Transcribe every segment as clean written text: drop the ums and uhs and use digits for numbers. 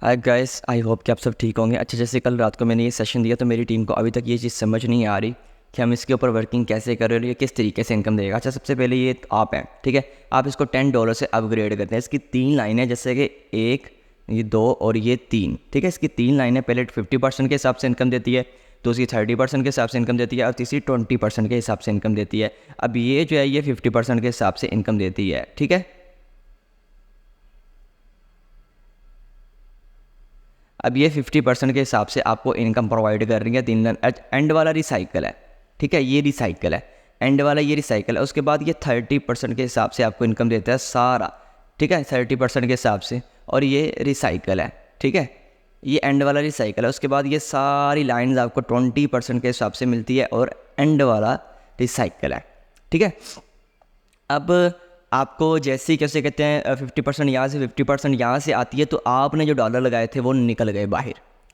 Hi guys, I hope कि आप सब ठीक होंगे। अच्छा, जैसे कल रात को मैंने ये सेशन दिया तो मेरी टीम को अभी तक ये चीज़ समझ नहीं आ रही कि हम इसके ऊपर वर्किंग कैसे कर रहे हैं और ये किस तरीके से इनकम देगा। अच्छा, सबसे पहले ये आप हैं, ठीक है। आप इसको $10 से अपग्रेड करते हैं। इसकी 3 लाइनें, जैसे कि 1, ये 2 और ये 3, ठीक है। इसकी 3 लाइनें पहले 50% के हिसाब से इनकम देती है, दूसरी 30% के हिसाब से इनकम देती है और तीसरी 20% के हिसाब से इनकम देती है। अब ये जो है ये 50% के हिसाब से इनकम देती है, ठीक है। अब ये 50% के हिसाब से आपको इनकम प्रोवाइड कर रही है। 3 एंड वाला रिसाइकल है, ठीक है। ये रिसाइकल है, एंड वाला ये रिसाइकल है। उसके बाद ये 30% के हिसाब से आपको इनकम देता है सारा, ठीक है, 30% के हिसाब से। और ये रिसाइकल है, ठीक है। ये एंड वाला रिसाइकल है। उसके बाद ये सारी लाइंस आपको 20% के हिसाब से मिलती है और एंड वाला रिसाइकल है, ठीक है। अब आपको जैसे ही कैसे कहते हैं 50% यहाँ से 50% यहाँ से आती है, तो आपने जो डॉलर लगाए थे वो निकल गए बाहर,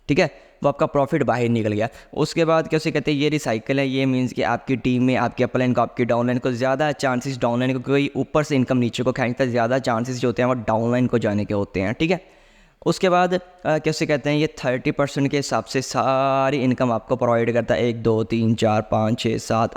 ठीक है। वो आपका प्रॉफिट बाहर निकल गया। उसके बाद कैसे कहते हैं ये रिसाइकल है। ये मीन्स कि आपकी टीम में आपके अपलाइन को, आपकी डाउनलाइन को ज़्यादा चांसेस, डाउनलाइन को कोई ऊपर से इनकम नीचे को खींचता है, ज़्यादा चांसेस जो होते हैं वो डाउनलाइन को जाने के होते हैं, ठीक है। उसके बाद कैसे कहते हैं ये 30% के हिसाब से सारी इनकम आपको प्रोवाइड करता है। 1 2 3 4 5 6 7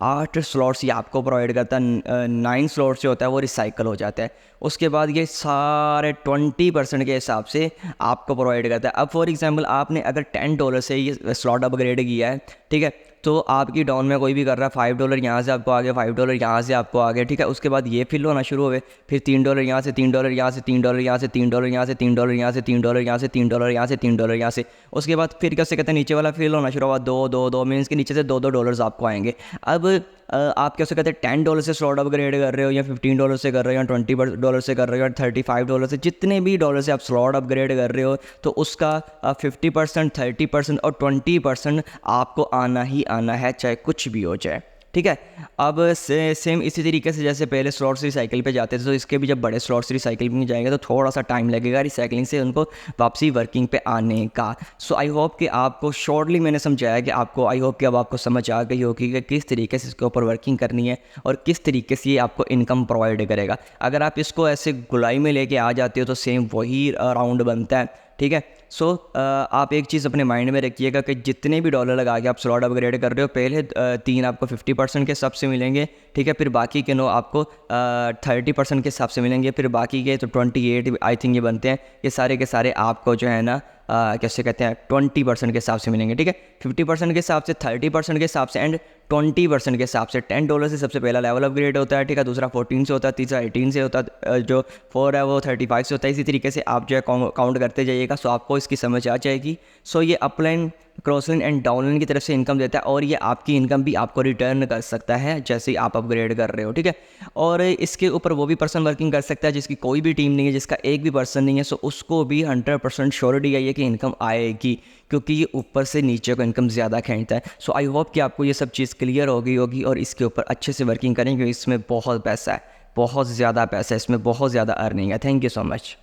8 स्लॉट्स ये आपको प्रोवाइड करता है। 9 स्लॉट्स जो होता है वो रिसाइकल हो जाता है। उसके बाद ये सारे 20% के हिसाब से आपको प्रोवाइड करता है। अब फॉर एग्जांपल आपने अगर $10 से ये स्लॉट अपग्रेड किया है, ठीक है, तो आपकी डाउन में कोई भी कर रहा है $5 यहाँ से आपको आ गया, $5 यहाँ से आपको आ गया, ठीक है। उसके बाद ये फिल होना शुरू हुए, फिर $3 यहाँ से, $3 यहाँ से, $3 यहाँ से, $3 यहाँ से, $3 यहाँ से, $3 यहाँ से, $3 यहाँ से, $3 यहाँ से। उसके बाद फिर कैसे कहते हैं नीचे वाला फिल होना शुरू हुआ, 2 मीन्स के नीचे से $2 आपको आएंगे। अब आप कैसे कहते हैं $10 से स्लॉट अपग्रेड कर रहे हो या $15 से कर रहे हो या $20 से कर रहे हो या $35 से, जितने भी डॉलर से आप स्लॉट अपग्रेड कर रहे हो, तो उसका 50%, 30% और 20% आपको आना ही आना है, चाहे कुछ भी हो जाए, ठीक है। अब सेम इसी तरीके से जैसे पहले स्लॉट्स रिसाइकिल पे जाते थे, तो इसके भी जब बड़े स्लॉट्स रिसाइकिल में जाएंगे तो थोड़ा सा टाइम लगेगा रिसाइकलिंग से उनको वापसी वर्किंग पे आने का। सो आई होप कि आपको शॉर्टली मैंने समझाया कि आपको, आई होप कि अब आपको समझ आ गई होगी कि किस तरीके से इसके ऊपर वर्किंग करनी है और किस तरीके से ये आपको इनकम प्रोवाइड करेगा। अगर आप इसको ऐसे गुलाई में लेके आ जाते हो तो सेम वही राउंड बनता है, ठीक है। सो आप एक चीज़ अपने माइंड में रखिएगा कि जितने भी डॉलर लगा के आप स्लॉट अपग्रेड कर रहे हो, पहले 3 आपको 50% के हिसाब से मिलेंगे, ठीक है। फिर बाकी के 9 आपको 30% के हिसाब से मिलेंगे। फिर बाकी के तो 28 आई थिंक ये बनते हैं, ये सारे के सारे आपको जो है ना कैसे कहते हैं 20% के हिसाब से मिलेंगे, ठीक है। 50% के हिसाब से, 30% के हिसाब से एंड 20% के हिसाब से। $10 से सबसे पहला लेवल अपग्रेड होता है, ठीक है। दूसरा 14 से होता है, तीसरा 18 से होता है, जो 4 है वो 35 से होता है। इसी तरीके से आप जो है काउंट करते जाइएगा, सो आपको इसकी समझ आ जाएगी। सो ये अपलाइन, क्रॉसलाइन एंड डाउनलाइन की तरफ से इनकम देता है और ये आपकी इनकम भी आपको रिटर्न कर सकता है जैसे ही आप अपग्रेड कर रहे हो, ठीक है। और इसके ऊपर वो भी पर्सन वर्किंग कर सकता है जिसकी कोई भी टीम नहीं है, जिसका एक भी पर्सन नहीं है। सो उसको भी 100% श्योरिटी है कि इनकम आएगी, क्योंकि ये ऊपर से नीचे को इनकम ज़्यादा खींचता है। सो आई होप कि आपको ये सब चीज़ क्लियर हो गई होगी और इसके ऊपर अच्छे से वर्किंग करेंगे। इसमें बहुत पैसा है, बहुत ज़्यादा पैसा है, इसमें बहुत ज़्यादा अर्निंग है। Thank you so much.